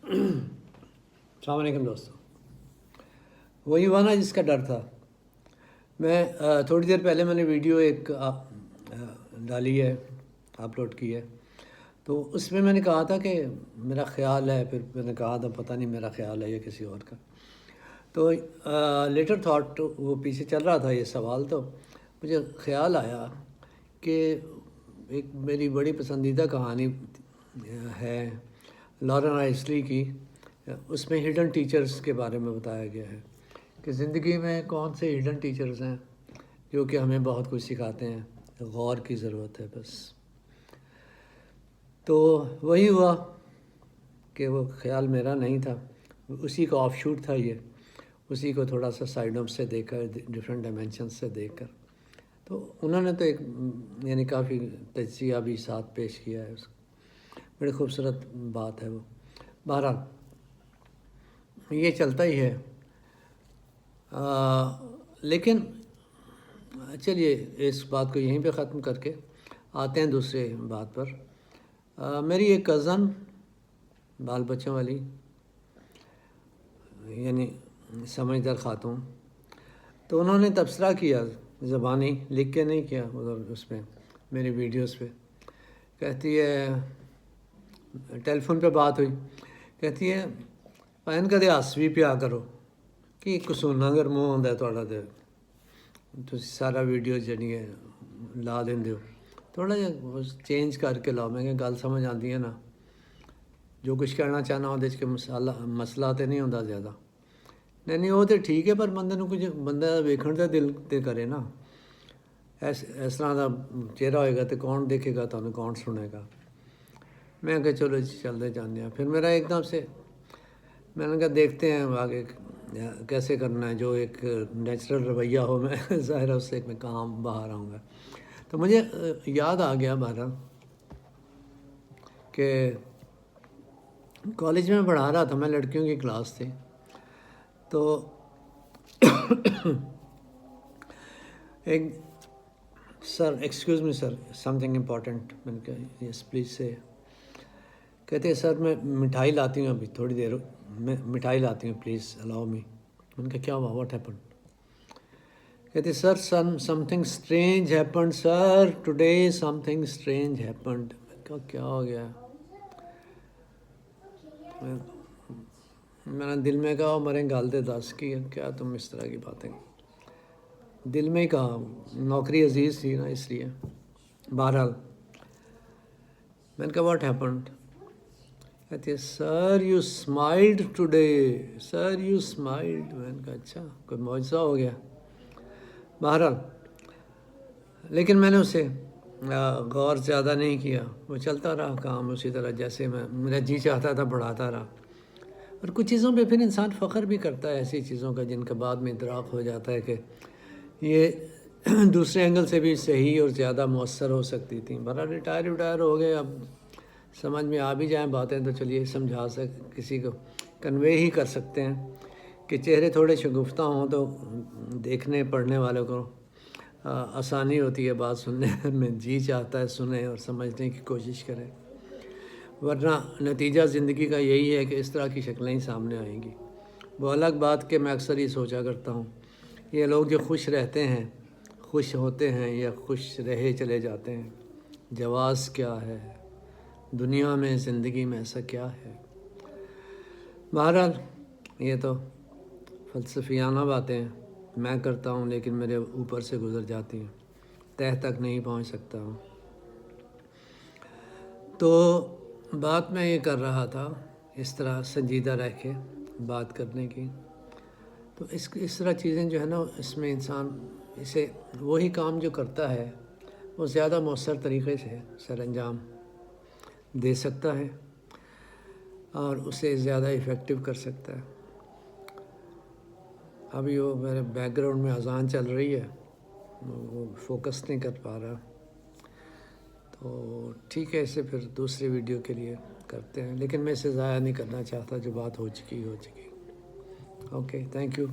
अस्सलाम वालेकुम दोस्तों। वही हुआ ना जिसका डर था। मैं थोड़ी देर पहले मैंने वीडियो एक डाली है, अपलोड की है। तो उसमें मैंने कहा था कि मेरा ख़्याल है, फिर मैंने कहा था पता नहीं मेरा ख़्याल है या किसी और का। तो लेटर थॉट वो पीछे चल रहा था ये सवाल, तो मुझे ख़्याल आया कि एक मेरी बड़ी पसंदीदा कहानी है लॉरेन आइसली की। उसमें हिडन टीचर्स के बारे में बताया गया है कि ज़िंदगी में कौन से हिडन टीचर्स हैं जो कि हमें बहुत कुछ सिखाते हैं। गौर की ज़रूरत है बस। तो वही हुआ कि वो ख़्याल मेरा नहीं था, उसी का ऑफ शूट था ये, उसी को थोड़ा सा साइडों से देखकर, डिफरेंट डायमेंशन से देखकर। तो उन्होंने तो एक यानी काफ़ी तजिया भी साथ पेश किया है। बड़ी खूबसूरत बात है वो। बहरहाल ये चलता ही है। लेकिन चलिए इस बात को यहीं पे ख़त्म करके आते हैं दूसरे बात पर। मेरी एक कज़न, बाल बच्चों वाली, यानी समझदार खातून, तो उन्होंने तबसरा किया, ज़बानी लिख के नहीं किया, उधर उसमें मेरी वीडियोस पे। कहती है, टेलीफोन पे बात हुई, कहती है भैन कदे हस भी पिया करो कि कसूना अगर मुँह आंदा थोड़ा तो सारा वीडियो जड़ी है ला देंदे हो, थोड़ा जिहा चेंज करके लाओ। मैं गल समझ आती है ना, जो कुछ कहना चाहना वो मसला तो नहीं होता ज़्यादा। नहीं वो तो ठीक है, पर बंदे कुछ बंदा वेखण का दिल तो करे ना। इस तरह का चेहरा होएगा तो कौन देखेगा, तुहानू कौन सुनेगा। मैं कहा चलो चलते जाते हैं। फिर मेरा एकदम से मैंने कहा देखते हैं आगे कैसे करना है, जो एक नेचुरल रवैया हो मैं ज़ाहिर है उससे मैं काम बाहर आऊँगा। तो मुझे याद आ गया बहरहाल कि कॉलेज में पढ़ा रहा था मैं, लड़कियों की क्लास थी। तो एक sir, excuse me sir, something important. मैंने कहा यस प्लीज़ से। कहते हैं सर मैं मिठाई लाती हूँ अभी थोड़ी देर, मैं मिठाई लाती हूँ प्लीज़ अलाउ मी। मैंने कहा क्या हुआ, व्हाट हैपेंड? कहते sir something strange happened sir today, something strange happened. मैंने कहा क्या हो गया? मैंने दिल में कहा मरे गल तो दस की क्या तुम इस तरह की बातें, दिल में ही कहा, नौकरी अजीज़ थी ना इसलिए। बहरहाल मैंने कहा व्हाट हैपेंड? कहती है sir you smiled today, sir you smiled. मैंने कहा अच्छा कोई मौजज़ा हो गया। बहरहाल लेकिन मैंने उसे गौर ज़्यादा नहीं किया, वो चलता रहा काम उसी तरह जैसे मेरा जी चाहता था बढ़ाता रहा। और कुछ चीज़ों पे फिर इंसान फ़ख्र भी करता है, ऐसी चीज़ों का जिनका बाद में इदराक हो जाता है कि ये दूसरे एंगल से भी सही और ज़्यादा मौसर हो सकती थी। बड़ा रिटायर हो गए, अब समझ में आ भी जाएँ बातें तो चलिए समझा किसी को कन्वे ही कर सकते हैं कि चेहरे थोड़े शगुफ्ता हों तो देखने पढ़ने वालों को आसानी होती है बात सुनने में। जी चाहता है सुने और समझने की कोशिश करें, वरना नतीजा ज़िंदगी का यही है कि इस तरह की शक्लें ही सामने आएंगी। वो अलग बात कि मैं अक्सर ही सोचा करता हूँ, ये लोग जो खुश रहते हैं, खुश होते हैं या खुश रहे चले जाते हैं, जवाज़ क्या है दुनिया में, ज़िंदगी में ऐसा क्या है? बहरहाल ये तो फ़लसफ़ियाना बातें हैं मैं करता हूँ, लेकिन मेरे ऊपर से गुज़र जाती हैं, तह तक नहीं पहुँच सकता हूँ। तो बात मैं ये कर रहा था इस तरह संजीदा रह के बात करने की। तो इस तरह चीज़ें जो है ना, इसमें इंसान इसे वही काम जो करता है वो ज़्यादा मौसर तरीक़े से सर अंजाम दे सकता है और उसे ज़्यादा इफ़ेक्टिव कर सकता है। अभी वो मेरे बैकग्राउंड में अज़ान चल रही है, वो फोकस नहीं कर पा रहा। तो ठीक है, इसे फिर दूसरी वीडियो के लिए करते हैं, लेकिन मैं इसे ज़ाया नहीं करना चाहता, जो बात हो चुकी। Okay, thank you.